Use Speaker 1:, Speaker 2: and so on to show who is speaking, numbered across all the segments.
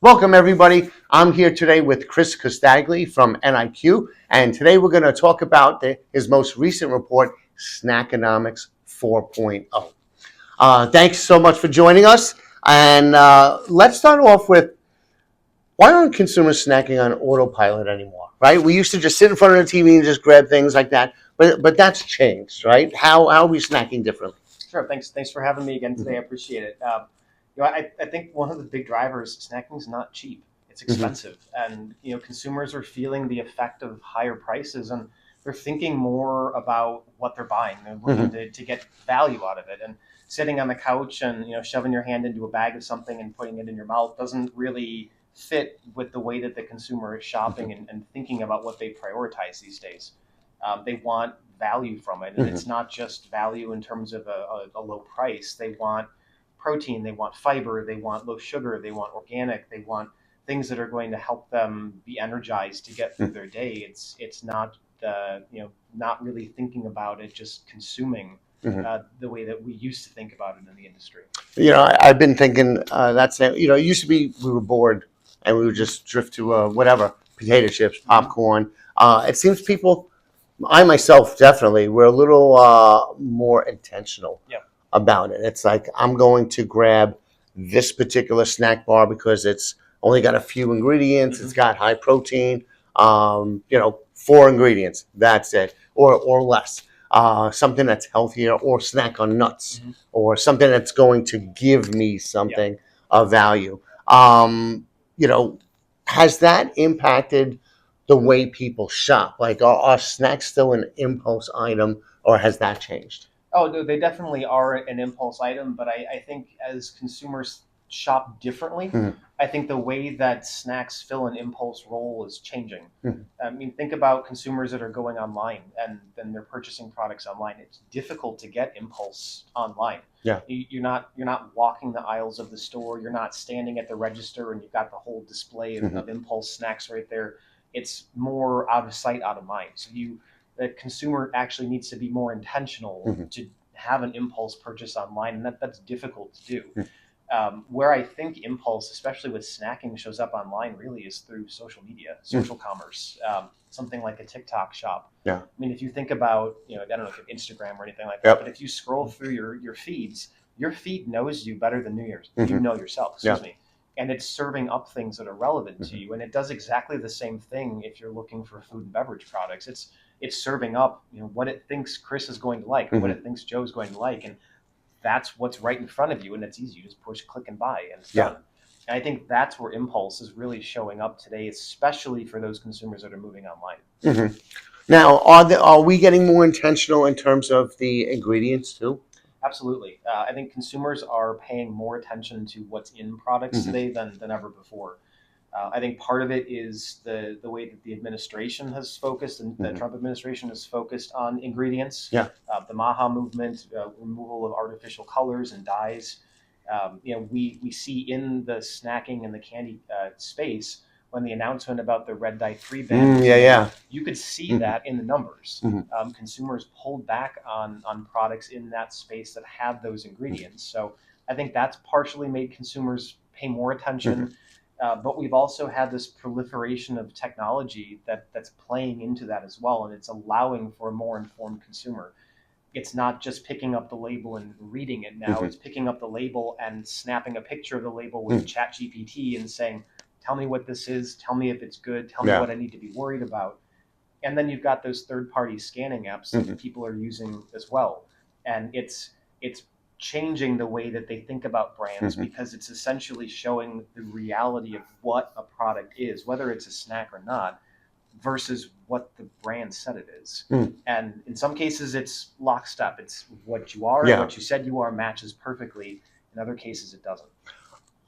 Speaker 1: Welcome, everybody. I'm here today with Chris Costagli from NIQ, and today we're going to talk about his most recent report, Snackonomics 4.0. Thanks so much for joining us, and let's start off with why aren't consumers snacking on autopilot anymore, right? We used to just sit in front of the TV and just grab things like that, but that's changed, right? How are we snacking differently?
Speaker 2: Sure. Thanks for having me again today. I appreciate it. I think one of the big drivers, snacking is not cheap. It's expensive, and consumers are feeling the effect of higher prices, and they're thinking more about what they're buying. They're looking to get value out of it, and sitting on the couch and shoving your hand into a bag of something and putting it in your mouth doesn't really fit with the way that the consumer is shopping and thinking about what they prioritize these days. They want value from it, and it's not just value in terms of a low price. They want protein, they want fiber, they want low sugar, they want organic, they want things that are going to help them be energized to get through their day. It's not not really thinking about it, just consuming the way that we used to think about it in the industry.
Speaker 1: I've been thinking that's it. It used to be we were bored and we would just drift to whatever potato chips, popcorn. It seems people, I myself definitely, were a little more intentional about it. It's like I'm going to grab this particular snack bar because it's only got a few ingredients. It's got high protein. 4 ingredients. That's it, or less. Something that's healthier, or snack on nuts, or something that's going to give me something of value. Has that impacted the way people shop? Like, are snacks still an impulse item, or has that changed?
Speaker 2: Oh, no, they definitely are an impulse item, but I think as consumers shop differently, I think the way that snacks fill an impulse role is changing. I mean, think about consumers that are going online and then they're purchasing products online. It's difficult to get impulse online.
Speaker 1: Yeah.
Speaker 2: You're not walking the aisles of the store. You're not standing at the register and you've got the whole display of impulse snacks right there. It's more out of sight, out of mind. So the consumer actually needs to be more intentional to have an impulse purchase online, and that's difficult to do. Where I think impulse, especially with snacking, shows up online really is through social media, social commerce, something like a TikTok shop.
Speaker 1: Yeah.
Speaker 2: I mean, if you think about, I don't know if you have Instagram or anything like that, but if you scroll through your feeds, your feed knows you better than you know yourself, excuse me. And it's serving up things that are relevant to you. And it does exactly the same thing if you're looking for food and beverage products. It's serving up, what it thinks Chris is going to like, what it thinks Joe's going to like, and that's what's right in front of you, and it's easy. You just push, click, and buy, and it's done. And I think that's where impulse is really showing up today, especially for those consumers that are moving online.
Speaker 1: Now, are we getting more intentional in terms of the ingredients too?
Speaker 2: Absolutely. I think consumers are paying more attention to what's in products today than ever before. I think part of it is the way that the administration has focused, and the Trump administration has focused on ingredients.
Speaker 1: Yeah.
Speaker 2: The MAHA movement, removal of artificial colors and dyes. We see in the snacking and the candy space when the announcement about the red dye 3 ban. You could see that in the numbers. Consumers pulled back on products in that space that had those ingredients. So I think that's partially made consumers pay more attention. But we've also had this proliferation of technology that's playing into that as well, and it's allowing for a more informed consumer. It's not just picking up the label and reading it now. It's picking up the label and snapping a picture of the label with ChatGPT and saying, tell me what this is, tell me if it's good, tell me what I need to be worried about. And then you've got those third-party scanning apps that people are using as well. And it's changing the way that they think about brands because it's essentially showing the reality of what a product is, whether it's a snack or not, versus what the brand said it is. And in some cases, it's lockstep. It's what you are, what you said you are matches perfectly. In other cases, it doesn't.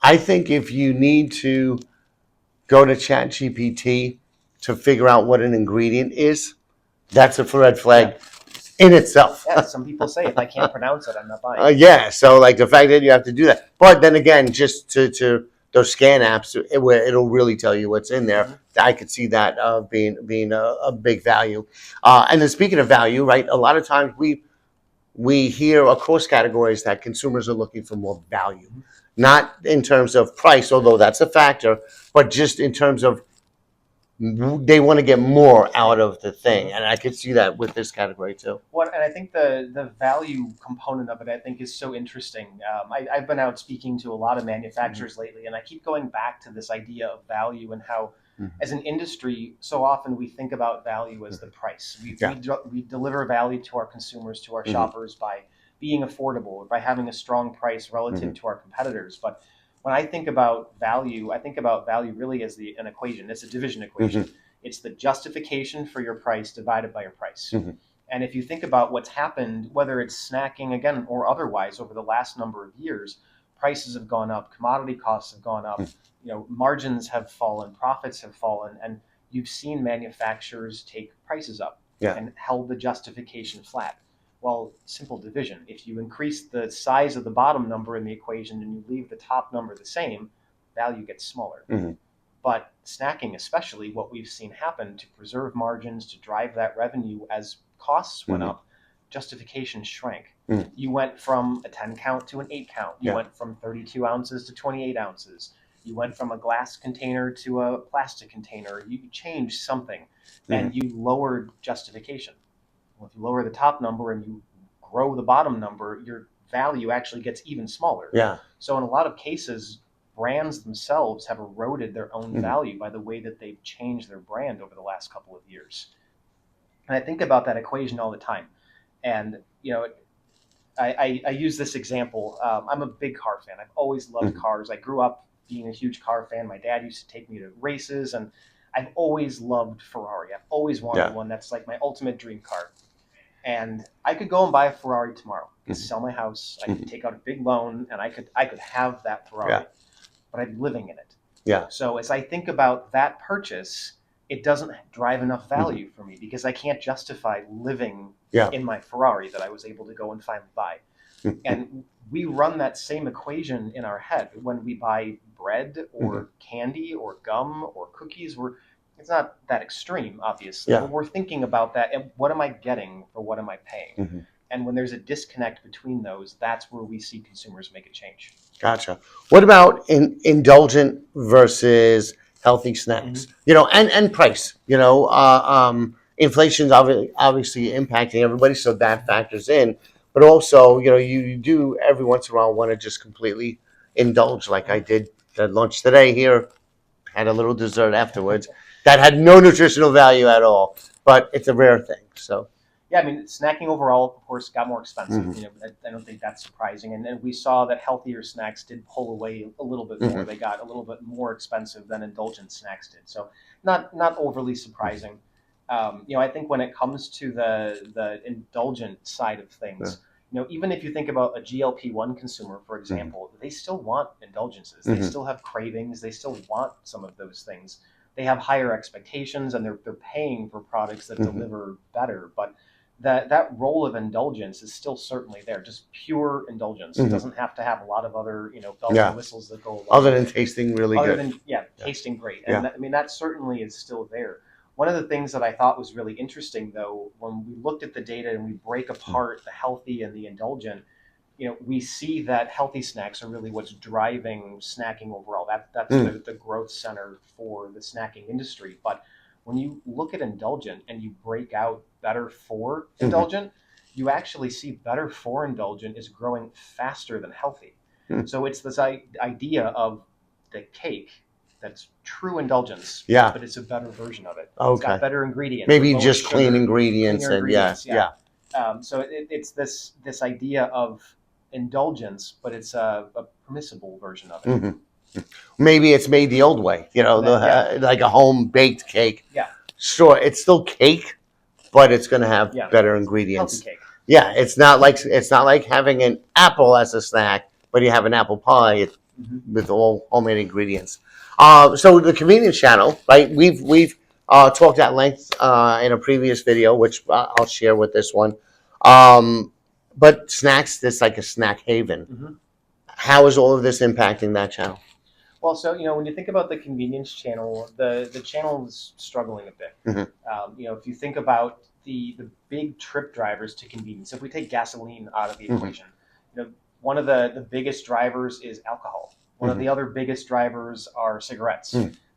Speaker 1: I think if you need to go to ChatGPT to figure out what an ingredient is, that's a red flag in itself.
Speaker 2: Yeah, some people say if I can't pronounce it, I'm not buying.
Speaker 1: So like the fact that you have to do that. But then again, just to those scan apps, it'll really tell you what's in there. I could see that being a big value. And then speaking of value, right? A lot of times we we hear across categories that consumers are looking for more value, not in terms of price, although that's a factor, but just in terms of they want to get more out of the thing, and I could see that with this category too.
Speaker 2: Well, and I think the value component of it, I think, is so interesting. I've been out speaking to a lot of manufacturers lately, and I keep going back to this idea of value and how, as an industry, so often we think about value as the price. We deliver value to our consumers, to our shoppers, by being affordable, by having a strong price relative to our competitors. But when I think about value, I think about value really as an equation. It's a division equation. It's the justification for your price divided by your price. And if you think about what's happened, whether it's snacking again or otherwise, over the last number of years, prices have gone up, commodity costs have gone up, margins have fallen, profits have fallen, and you've seen manufacturers take prices up and held the justification flat. Well, simple division. If you increase the size of the bottom number in the equation and you leave the top number the same, value gets smaller. But snacking, especially, what we've seen happen to preserve margins, to drive that revenue as costs went up, justification shrank. You went from a 10 count to an 8 count. You went from 32 ounces to 28 ounces. You went from a glass container to a plastic container. You changed something and you lowered justification. Well, if you lower the top number and you grow the bottom number, your value actually gets even smaller. So in a lot of cases, brands themselves have eroded their own value by the way that they've changed their brand over the last couple of years. And I think about that equation all the time. And, I use this example. I'm a big car fan. I've always loved cars. I grew up being a huge car fan. My dad used to take me to races, and I've always loved Ferrari. I've always wanted one. That's like my ultimate dream car. And I could go and buy a Ferrari tomorrow. I could sell my house. I could take out a big loan, and I could have that Ferrari. But I'm living in it. So as I think about that purchase, it doesn't drive enough value for me because I can't justify living in my Ferrari that I was able to go and finally buy. And we run that same equation in our head when we buy bread or candy or gum or cookies. It's not that extreme, obviously, but we're thinking about that. And what am I getting for what am I paying? And when there's a disconnect between those, that's where we see consumers make a change.
Speaker 1: Gotcha. What about indulgent versus healthy snacks? And price. Inflation's obviously impacting everybody, so that factors in. But also, you do every once in a while want to just completely indulge, like I did at lunch today here. Had a little dessert afterwards that had no nutritional value at all, but it's a rare thing. So.
Speaker 2: Yeah, I mean, snacking overall, of course, got more expensive. I don't think that's surprising. And then we saw that healthier snacks did pull away a little bit more. They got a little bit more expensive than indulgent snacks did. So not overly surprising. I think when it comes to the indulgent side of things, even if you think about a GLP-1 consumer, for example, they still want indulgences. They still have cravings. They still want some of those things. They have higher expectations, and they're paying for products that deliver better. But that role of indulgence is still certainly there, just pure indulgence. It doesn't have to have a lot of other, bells and whistles that go along.
Speaker 1: Other than tasting really good.
Speaker 2: Other than, tasting great. And that certainly is still there. One of the things that I thought was really interesting, though, when we looked at the data and we break apart the healthy and the indulgent, we see that healthy snacks are really what's driving snacking overall. That's the growth center for the snacking industry. But when you look at indulgent and you break out better for indulgent, you actually see better for indulgent is growing faster than healthy. So it's this idea of the cake that's true indulgence, but it's a better version of it. It's got better ingredients.
Speaker 1: Maybe just clean ingredients.
Speaker 2: So it's this idea of indulgence, but it's a permissible version of it.
Speaker 1: Maybe it's made the old way, like a home-baked cake. Sure, it's still cake, but it's going to have better ingredients.
Speaker 2: Healthy cake.
Speaker 1: It's not like having an apple as a snack, but you have an apple pie with all homemade ingredients. So the convenience channel, right? We've talked at length in a previous video, which I'll share with this one. But snacks, this like a snack haven. How is all of this impacting that channel?
Speaker 2: Well, so when you think about the convenience channel, the channel is struggling a bit. If you think about the big trip drivers to convenience. If we take gasoline out of the
Speaker 1: Mhm.
Speaker 2: equation, one of the biggest drivers is alcohol. One of the other biggest drivers are cigarettes.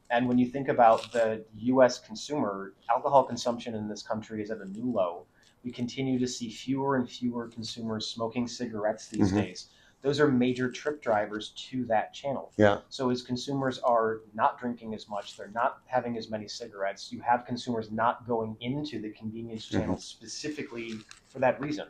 Speaker 2: And when you think about the U.S. consumer, alcohol consumption in this country is at a new low. We continue to see fewer and fewer consumers smoking cigarettes these days. Those are major trip drivers to that channel.
Speaker 1: Yeah.
Speaker 2: So as consumers are not drinking as much, they're not having as many cigarettes, you have consumers not going into the convenience channel specifically for that reason.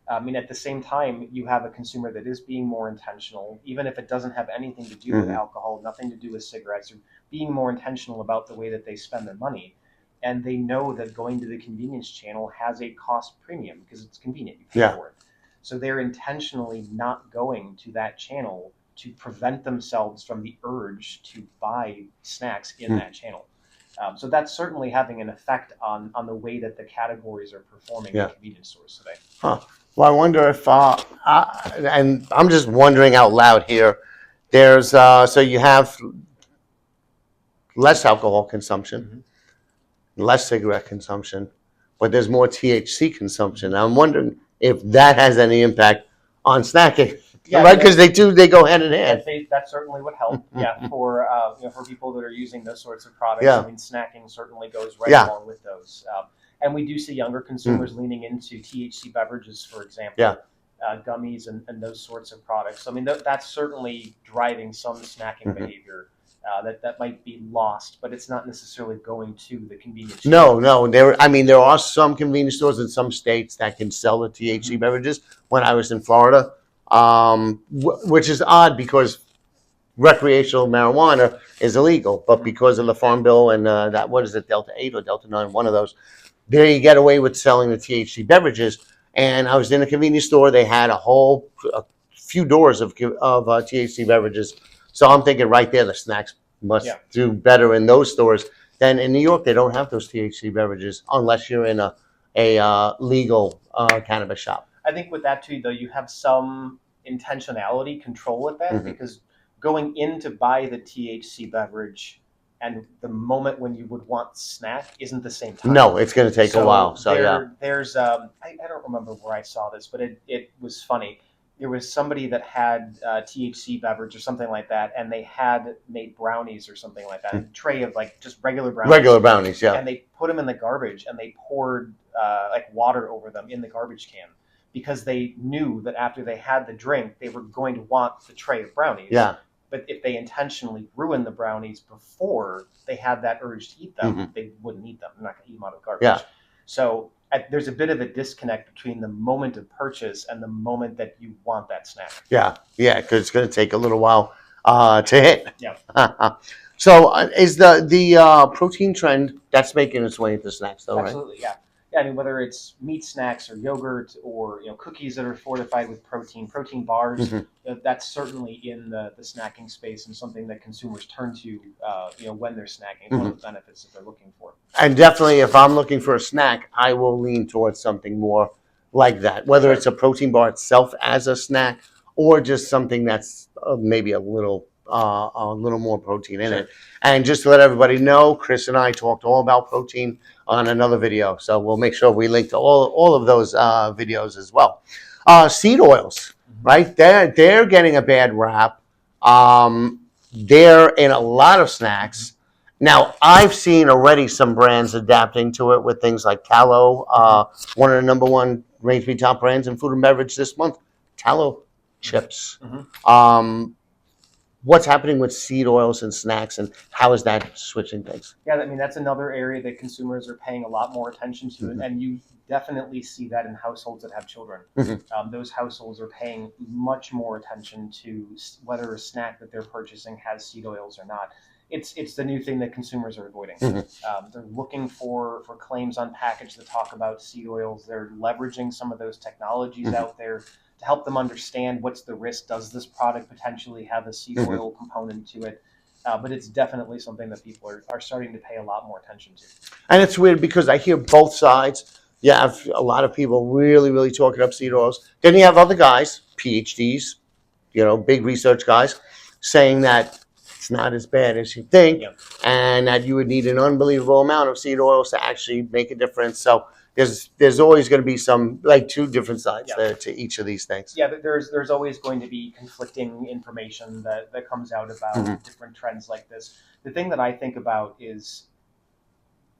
Speaker 2: I mean, at the same time, you have a consumer that is being more intentional, even if it doesn't have anything to do with alcohol, nothing to do with cigarettes, or being more intentional about the way that they spend their money. And they know that going to the convenience channel has a cost premium because it's convenient, you pay for it. So they're intentionally not going to that channel to prevent themselves from the urge to buy snacks in that channel. So that's certainly having an effect on the way that the categories are performing in convenience stores today.
Speaker 1: Huh. Well, I wonder if, and I'm just wondering out loud here, there's, so you have less alcohol consumption, less cigarette consumption, but there's more THC consumption. I'm wondering if that has any impact on snacking, right? Because they go hand in hand.
Speaker 2: That certainly would help, for people that are using those sorts of products.
Speaker 1: Yeah.
Speaker 2: I mean, snacking certainly goes right along with those. And we do see younger consumers leaning into THC beverages, for example, gummies and those sorts of products. So, I mean, that's certainly driving some snacking behavior that might be lost, but it's not necessarily going to the convenience store.
Speaker 1: No. There are some convenience stores in some states that can sell the THC beverages. When I was in Florida, which is odd because recreational marijuana is illegal, but because of the Farm Bill and that, what is it, Delta 8 or Delta 9, one of those, there you get away with selling the THC beverages. And I was in a convenience store. They had a few doors of THC beverages. So I'm thinking right there, the snacks must do better in those stores than in New York. They don't have those THC beverages unless you're in a legal cannabis shop.
Speaker 2: I think with that too, though, you have some intentionality control with that because going in to buy the THC beverage and the moment when you would want snack isn't the same time.
Speaker 1: No, it's going to take a while. So
Speaker 2: there's I don't remember where I saw this, but it was funny. There was somebody that had THC beverage or something like that, and they had made brownies or something like that, a tray of like just regular brownies.
Speaker 1: Regular brownies, yeah.
Speaker 2: And they put them in the garbage, and they poured like water over them in the garbage can because they knew that after they had the drink, they were going to want the tray of brownies.
Speaker 1: Yeah.
Speaker 2: But if they intentionally ruined the brownies before they had that urge to eat them, they wouldn't eat them. They're not going to eat them out of the garbage.
Speaker 1: Yeah.
Speaker 2: So there's a bit of a disconnect between the moment of purchase and the moment that you want that snack.
Speaker 1: Yeah, because it's going to take a little while to hit.
Speaker 2: Yeah.
Speaker 1: So is the protein trend that's making its way into snacks, though,
Speaker 2: Absolutely, right? Yeah, I mean, whether it's meat snacks or yogurt or cookies that are fortified with protein bars, that's certainly in the snacking space and something that consumers turn to when they're snacking. It's one of the benefits that they're looking for.
Speaker 1: And definitely, if I'm looking for a snack, I will lean towards something more like that, whether it's a protein bar itself as a snack or just something that's maybe a little more protein in it. And just to let everybody know, Chris and I talked all about protein on another video, so we'll make sure we link to all of those videos as well. Seed oils, right? They're getting a bad rap. They're in a lot of snacks. Now, I've seen already some brands adapting to it with things like tallow, one of the number one ranked me top brands in food and beverage this month, tallow chips. What's happening with seed oils and snacks, and how is that switching things?
Speaker 2: Yeah, I mean, that's another area that consumers are paying a lot more attention to, and you definitely see that in households that have children. Those households are paying much more attention to whether a snack that they're purchasing has seed oils or not. It's the new thing that consumers are avoiding. They're looking for claims on package that talk about seed oils. They're leveraging some of those technologies out there to help them understand what's the risk. Does this product potentially have a seed oil component to it? But it's definitely something that people are starting to pay a lot more attention to.
Speaker 1: And it's weird because I hear both sides. You have a lot of people really, really talking up seed oils. Then you have other guys, PhDs, big research guys, saying that it's not as bad as you think, and that you would need an unbelievable amount of seed oils to actually make a difference. So there's always going to be some, like, two different sides
Speaker 2: Yeah.
Speaker 1: there to each of these things.
Speaker 2: Yeah, there's always going to be conflicting information that comes out about
Speaker 1: Mhm.
Speaker 2: different trends like this. The thing that I think about is,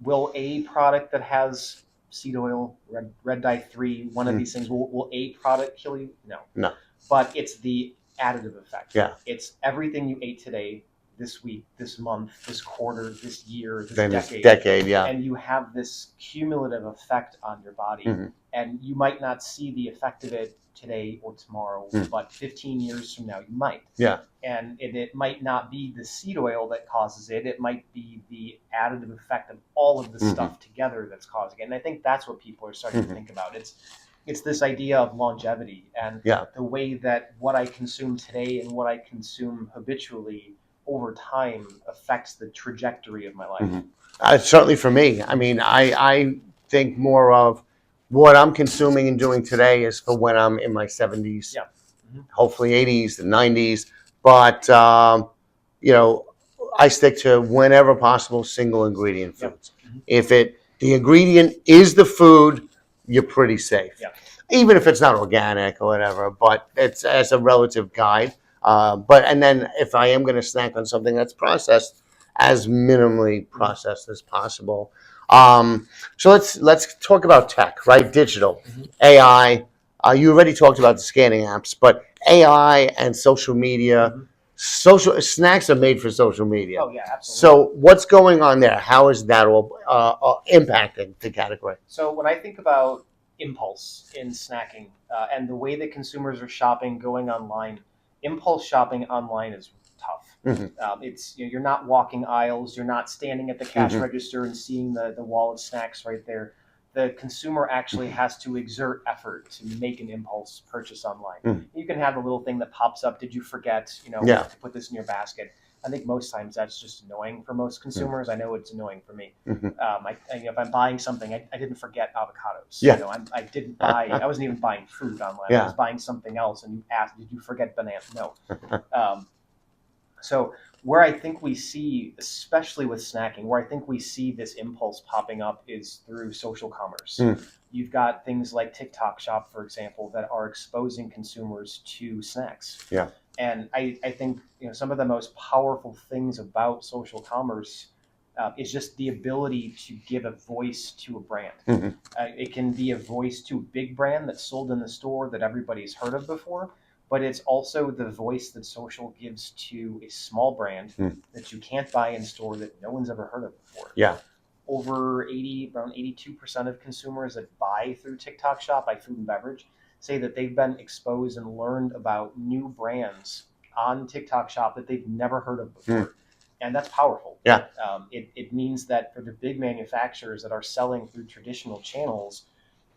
Speaker 2: will a product that has seed oil, red dye 3, one of these things, will a product kill you? No.
Speaker 1: No.
Speaker 2: But it's the additive effect.
Speaker 1: Yeah.
Speaker 2: It's everything you ate today, this week, this month, this quarter, this year, this
Speaker 1: Then this
Speaker 2: decade.
Speaker 1: decade, yeah.
Speaker 2: And you have this cumulative effect on your body.
Speaker 1: Mhm.
Speaker 2: And you might not see the effect of it today or tomorrow, but 15 years from now, you might.
Speaker 1: Yeah.
Speaker 2: And it might not be the seed oil that causes it. It might be the additive effect of all of the stuff together that's causing it. And I think that's what people are starting to think about. It's this idea of longevity and the way that what I consume today and what I consume habitually over time affects the trajectory of my life.
Speaker 1: Certainly for me. I mean, I think more of what I'm consuming and doing today is for when I'm in my 70s,
Speaker 2: Yeah.
Speaker 1: hopefully 80s and 90s. But, you know, I stick to, whenever possible, single ingredient foods. If the ingredient is the food, you're pretty safe.
Speaker 2: Yeah.
Speaker 1: Even if it's not organic or whatever, but it's as a relative guide. And then if I am going to snack on something that's processed, as minimally processed as possible. So let's talk about tech, right? Digital, AI. You already talked about the scanning apps, but AI and social media. Social snacks are made for social media.
Speaker 2: Oh, yeah, absolutely.
Speaker 1: So what's going on there? How is that all impacting the category?
Speaker 2: So when I think about impulse in snacking and the way that consumers are shopping, going online, impulse shopping online is tough. It's you're not walking aisles, you're not standing at the cash register and seeing the wall of snacks right there. The consumer actually has to exert effort to make an impulse purchase online. You can have a little thing that pops up. Did you forget, to put this in your basket? I think most times that's just annoying for most consumers. I know it's annoying for me. If I'm buying something, I didn't forget avocados.
Speaker 1: Yeah.
Speaker 2: I didn't buy. I wasn't even buying food online. I was buying something else, and you asked, "Did you forget banana?" No. So where I think we see, especially with snacking, where I think we see this impulse popping up is through social commerce. You've got things like TikTok Shop, for example, that are exposing consumers to snacks.
Speaker 1: Yeah.
Speaker 2: And I think some of the most powerful things about social commerce is just the ability to give a voice to a brand. It can be a voice to a big brand that's sold in the store that everybody's heard of before, but it's also the voice that social gives to a small brand that you can't buy in store that no one's ever heard of before.
Speaker 1: Yeah.
Speaker 2: Around 82% of consumers that buy through TikTok Shop, buy food and beverage, say that they've been exposed and learned about new brands on TikTok Shop that they've never heard of before. And that's powerful.
Speaker 1: Yeah.
Speaker 2: It means that for the big manufacturers that are selling through traditional channels,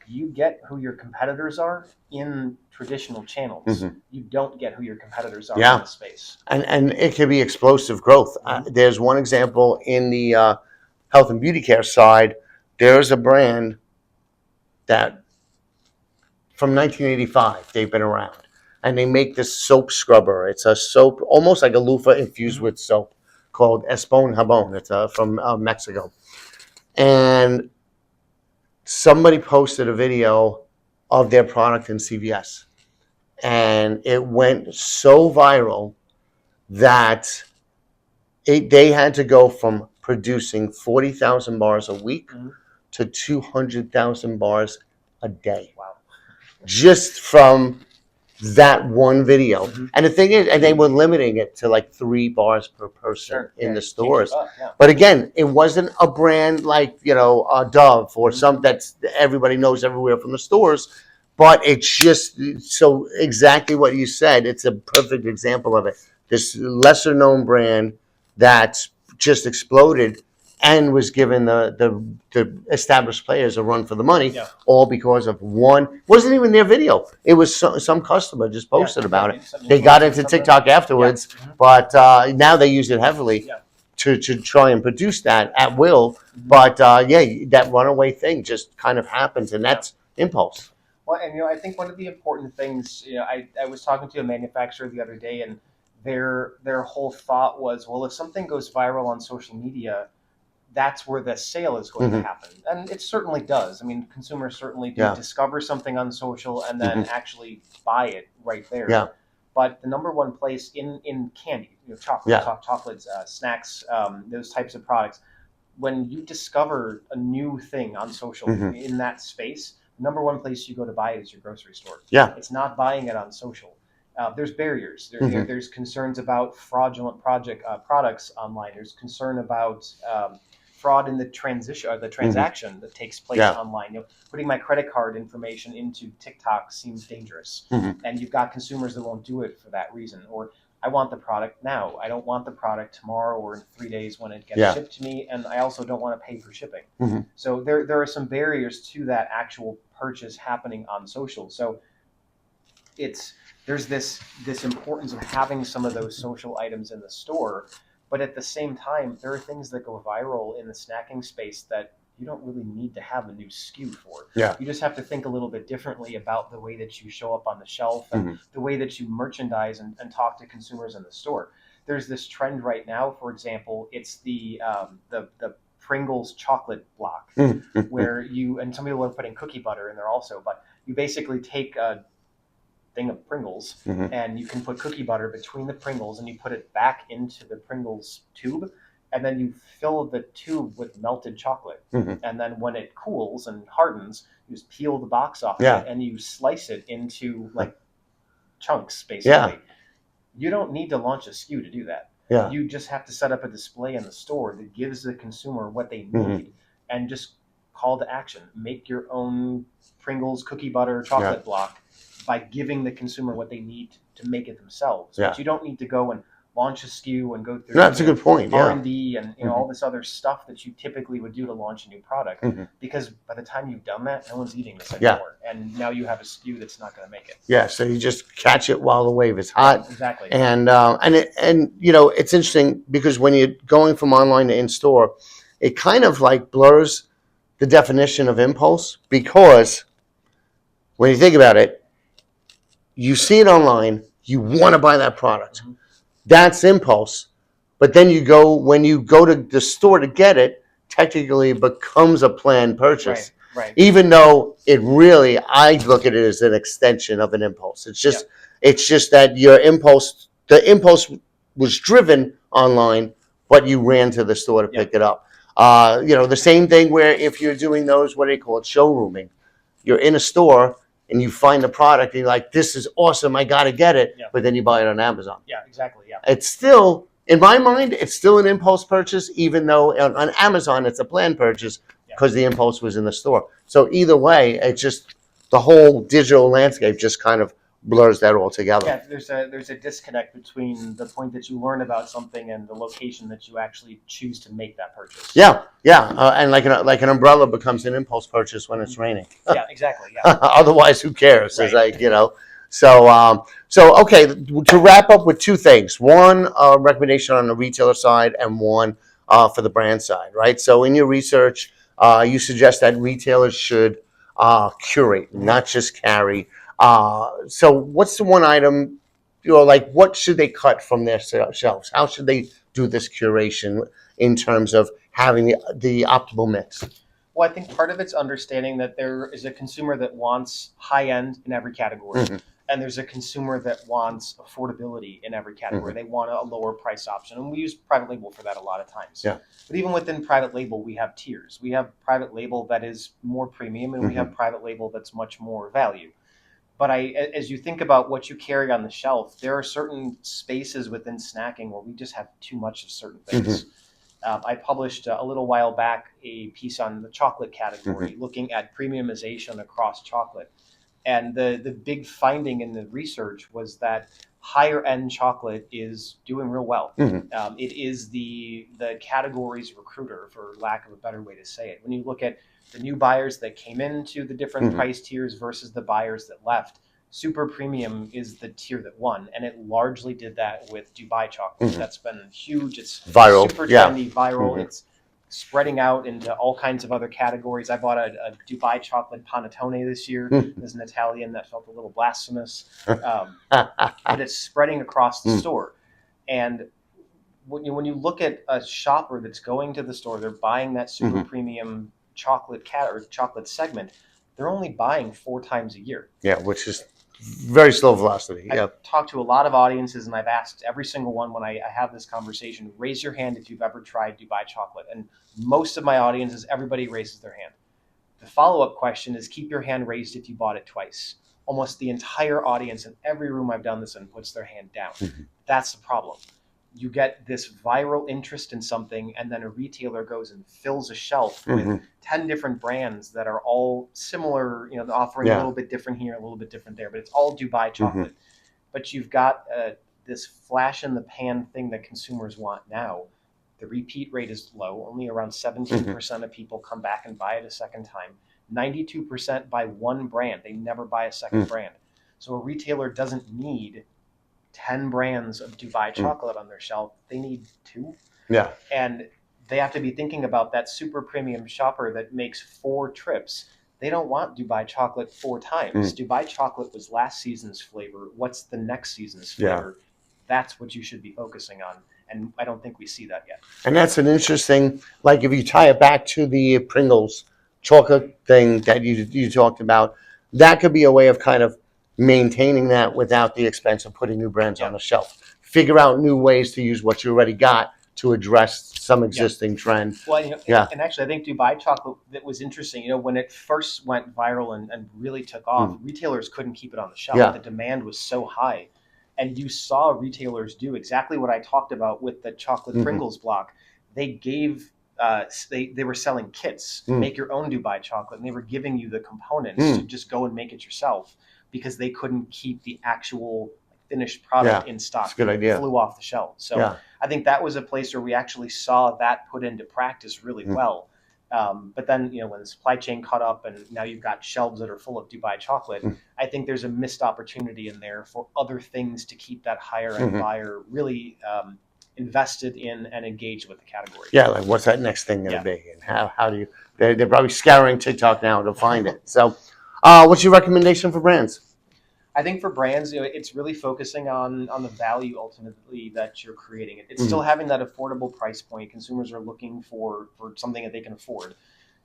Speaker 2: you get who your competitors are in traditional channels. You don't get who your competitors are in this space.
Speaker 1: And it can be explosive growth. There's one example in the health and beauty care side. There's a brand that from 1985 they've been around, and they make this soap scrubber. It's a soap almost like a loofah infused with soap called Espon Jabon. It's from Mexico. And somebody posted a video of their product in CVS, and it went so viral that they had to go from producing 40,000 bars a week to 200,000 bars a day.
Speaker 2: Wow.
Speaker 1: Just from that one video. And the thing is, and they were limiting it to like 3 bars per person in the stores. But again, it wasn't a brand like, a Dove or something that's everybody knows everywhere from the stores. But it's just so exactly what you said. It's a perfect example of it. This lesser known brand that's just exploded and was given the established players a run for the money, all because of one. Wasn't even their video. It was some customer just posted about it. They got into TikTok afterwards, but now they use it heavily to try and produce that at will. But that runaway thing just kind of happens, and that's impulse.
Speaker 2: Well, and I think one of the important things, I was talking to a manufacturer the other day, and their whole thought was, well, if something goes viral on social media, that's where the sale is going to
Speaker 1: Mhm.
Speaker 2: happen. And it certainly does. I mean, consumers certainly do
Speaker 1: Yeah.
Speaker 2: discover something on social and then actually buy it right there.
Speaker 1: Yeah.
Speaker 2: But the number one place in candy, chocolate,
Speaker 1: Yeah.
Speaker 2: chocolates, snacks, those types of products, when you discover a new thing on social in that space, the number one place you go to buy it is your grocery store.
Speaker 1: Yeah.
Speaker 2: It's not buying it on social. There's barriers. There's concerns about fraudulent products online. There's concern about fraud in the transition or the transaction that takes place
Speaker 1: Yeah.
Speaker 2: online. Putting my credit card information into TikTok seems dangerous, and you've got consumers that won't do it for that reason. Or I want the product now. I don't want the product tomorrow or in 3 days when it gets shipped to me, and I also don't want to pay for shipping. So there are some barriers to that actual purchase happening on social. So there's this importance of having some of those social items in the store, but at the same time, there are things that go viral in the snacking space that you don't really need to have a new SKU for.
Speaker 1: Yeah.
Speaker 2: You just have to think a little bit differently about the way that you show up on the shelf and the way that you merchandise and talk to consumers in the store. There's this trend right now, for example, it's the Pringles chocolate block, where and some people are putting cookie butter in there also, but you basically take a thing of Pringles and you can put cookie butter between the Pringles and you put it back into the Pringles tube, and then you fill the tube with melted chocolate, and then when it cools and hardens, you just peel the box off of it and you slice it into like chunks basically. You don't need to launch a SKU to do that. You just have to set up a display in the store that gives the consumer what they need and just call to action. Make your own Pringles cookie butter chocolate block by giving the consumer what they need to make it themselves. But you don't need to go and launch a SKU and go through
Speaker 1: That's a good point.
Speaker 2: R&D and all this other stuff that you typically would do to launch a new product. Because by the time you've done that, no one's eating this anymore. And now you have a SKU that's not going to make it.
Speaker 1: Yeah, so you just catch it while the wave is hot.
Speaker 2: Exactly.
Speaker 1: And it's interesting because when you're going from online to in store, it kind of like blurs the definition of impulse, because when you think about it, you see it online, you want to buy that product. That's impulse. But then when you go to the store to get it, technically it becomes a planned purchase.
Speaker 2: Right.
Speaker 1: Even though I look at it as an extension of an impulse. It's just that the impulse was driven online, but you ran to the store to pick it up. The same thing where if you're doing those, what do they call it, showrooming. You're in a store and you find the product and you're like, this is awesome, I got to get it. But then you buy it on Amazon.
Speaker 2: Yeah, exactly. Yeah.
Speaker 1: It's still, in my mind, it's still an impulse purchase, even though on Amazon it's a planned purchase because the impulse was in the store. So either way, it's just the whole digital landscape just kind of blurs that all together.
Speaker 2: Yeah, there's a disconnect between the point that you learn about something and the location that you actually choose to make that purchase.
Speaker 1: And like an umbrella becomes an impulse purchase when it's raining.
Speaker 2: Yeah, exactly. Yeah.
Speaker 1: Otherwise, who cares?
Speaker 2: Right.
Speaker 1: It's like, So okay, to wrap up with two things: one, recommendation on the retailer side, and one for the brand side. Right. So in your research, you suggest that retailers should curate, not just carry. So what's the one item, like what should they cut from their shelves? How should they do this curation in terms of having the optimal mix?
Speaker 2: Well, I think part of it's understanding that there is a consumer that wants high end in every category. And there's a consumer that wants affordability in every category. They want a lower price option. And we use private label for that a lot of times. But even within private label, we have tiers. We have private label that is more premium, and we have private label that's much more value. But as you think about what you carry on the shelf, there are certain spaces within snacking where we just have too much of certain things. I published a little while back a piece on the chocolate category, looking at premiumization across chocolate. And the big finding in the research was that higher end chocolate is doing real well. It is the category's recruiter, for lack of a better way to say it. When you look at the new buyers that came into the different price tiers versus the buyers that left, super premium is the tier that won, and it largely did that with Dubai chocolate. That's been huge. It's
Speaker 1: viral,
Speaker 2: super trendy, viral. It's spreading out into all kinds of other categories. I bought a Dubai chocolate panettone this year. As an Italian, that felt a little blasphemous, but it's spreading across the store. And when you look at a shopper that's going to the store, they're buying that super premium chocolate or chocolate segment. They're only buying 4 times a year.
Speaker 1: Yeah, which is very slow velocity.
Speaker 2: I've talked to a lot of audiences, and I've asked every single one when I have this conversation, raise your hand if you've ever tried Dubai chocolate. And most of my audiences, everybody raises their hand. The follow-up question is, keep your hand raised if you bought it twice. Almost the entire audience in every room I've done this in puts their hand down. That's the problem. You get this viral interest in something, and then a retailer goes and fills a shelf with 10 different brands that are all similar, offering a little bit different here, a little bit different there, but it's all Dubai chocolate. But you've got this flash in the pan thing that consumers want now. The repeat rate is low. Only around 17% of people come back and buy it a second time. 92% buy one brand. They never buy a second brand. So a retailer doesn't need 10 brands of Dubai chocolate on their shelf. They need 2.
Speaker 1: Yeah.
Speaker 2: And they have to be thinking about that super premium shopper that makes 4 trips. They don't want Dubai chocolate 4 times. Dubai chocolate was last season's flavor. What's the next season's flavor? Yeah. That's what you should be focusing on. And I don't think we see that yet.
Speaker 1: And that's an interesting, like if you tie it back to the Pringles chocolate thing that you talked about, that could be a way of kind of maintaining that without the expense of putting new brands on the shelf. Figure out new ways to use what you already got to address some existing trend.
Speaker 2: Well, and actually, I think Dubai chocolate, that was interesting. When it first went viral and really took off, retailers couldn't keep it on the shelf. The demand was so high. And you saw retailers do exactly what I talked about with the chocolate Pringles block. They gave, they were selling kits, make your own Dubai chocolate, and they were giving you the components to just go and make it yourself, because they couldn't keep the actual finished product in stock.
Speaker 1: That's a good idea.
Speaker 2: It flew off the shelf. So I think that was a place where we actually saw that put into practice really well. But then, when the supply chain caught up and now you've got shelves that are full of Dubai chocolate, I think there's a missed opportunity in there for other things to keep that higher end buyer really invested in and engaged with the category.
Speaker 1: Yeah, like what's that next thing going to be? And how do you, they're probably scouring TikTok now to find it. So what's your recommendation for brands?
Speaker 2: I think for brands, it's really focusing on the value ultimately that you're creating. It's still having that affordable price point. Consumers are looking for something that they can afford.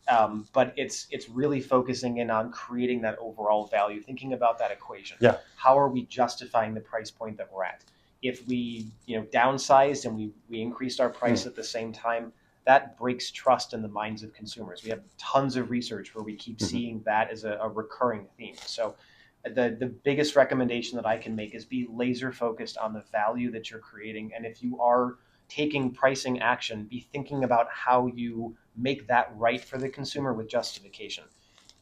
Speaker 2: But it's really focusing in on creating that overall value, thinking about that equation.
Speaker 1: Yeah.
Speaker 2: How are we justifying the price point that we're at? If we downsized and we increased our price at the same time, that breaks trust in the minds of consumers. We have tons of research where we keep seeing that as a recurring theme. So the biggest recommendation that I can make is be laser focused on the value that you're creating. And if you are taking pricing action, be thinking about how you make that right for the consumer with justification.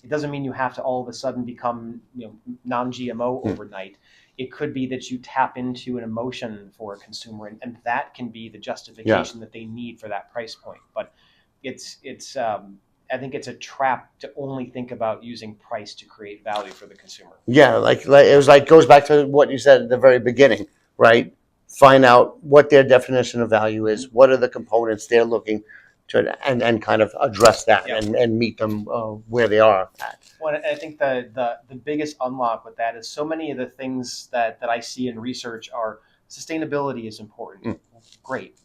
Speaker 2: It doesn't mean you have to all of a sudden become non-GMO overnight. It could be that you tap into an emotion for a consumer, and that can be the justification that they need for that price point. But it's I think it's a trap to only think about using price to create value for the consumer.
Speaker 1: Yeah, like it was goes back to what you said at the very beginning, right? Find out what their definition of value is. What are the components they're looking to, and kind of address that and meet them where they are at.
Speaker 2: Well, I think the biggest unlock with that is so many of the things that I see in research are sustainability is important. Great.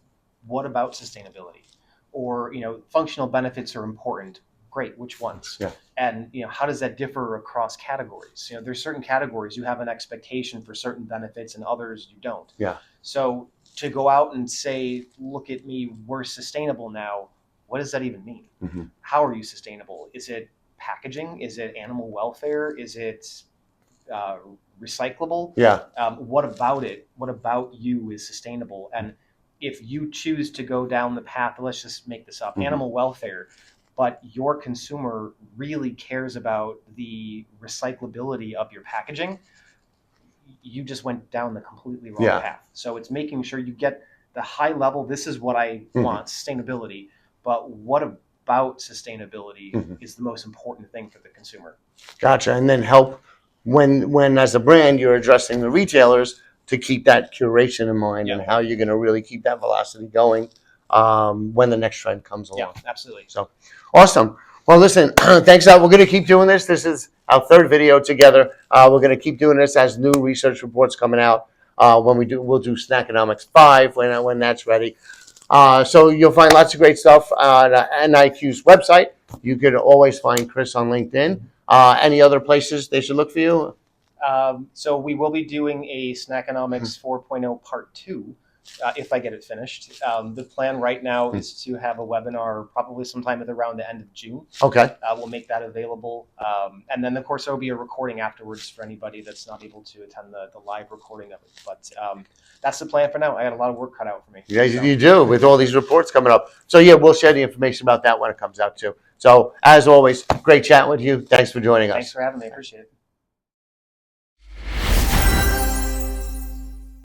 Speaker 2: What about sustainability? Or, functional benefits are important. Great. Which ones?
Speaker 1: Yeah.
Speaker 2: And, how does that differ across categories? There's certain categories you have an expectation for certain benefits and others you don't.
Speaker 1: Yeah.
Speaker 2: So to go out and say, look at me, we're sustainable now. What does that even mean? How are you sustainable? Is it packaging? Is it animal welfare? Is it recyclable?
Speaker 1: Yeah.
Speaker 2: What about it? What about you is sustainable? And if you choose to go down the path, let's just make this up, animal welfare, but your consumer really cares about the recyclability of your packaging, you just went down the completely wrong path. So it's making sure you get the high level, this is what I want, sustainability, but what about sustainability is the most important thing for the consumer.
Speaker 1: Gotcha. And then help when as a brand, you're addressing the retailers to keep that curation in mind and how you're going to really keep that velocity going when the next trend comes along.
Speaker 2: Yeah, absolutely.
Speaker 1: So awesome. Well, listen, thanks. We're going to keep doing this. This is our third video together. We're going to keep doing this as new research reports coming out. We'll do Snackonomics 5 when that's ready. So you'll find lots of great stuff on NIQ's website. You can always find Chris on LinkedIn. Any other places they should look for you?
Speaker 2: So we will be doing a Snackonomics 4.0 Part 2 if I get it finished. The plan right now is to have a webinar probably sometime at around the end of June.
Speaker 1: Okay.
Speaker 2: We'll make that available. And then, of course, there will be a recording afterwards for anybody that's not able to attend the live recording of it. But that's the plan for now. I got a lot of work cut out for me.
Speaker 1: Yeah, you do with all these reports coming up. So, yeah, we'll share the information about that when it comes out, too. So, as always, great chatting with you. Thanks for joining us.
Speaker 2: Thanks for having me. I appreciate it.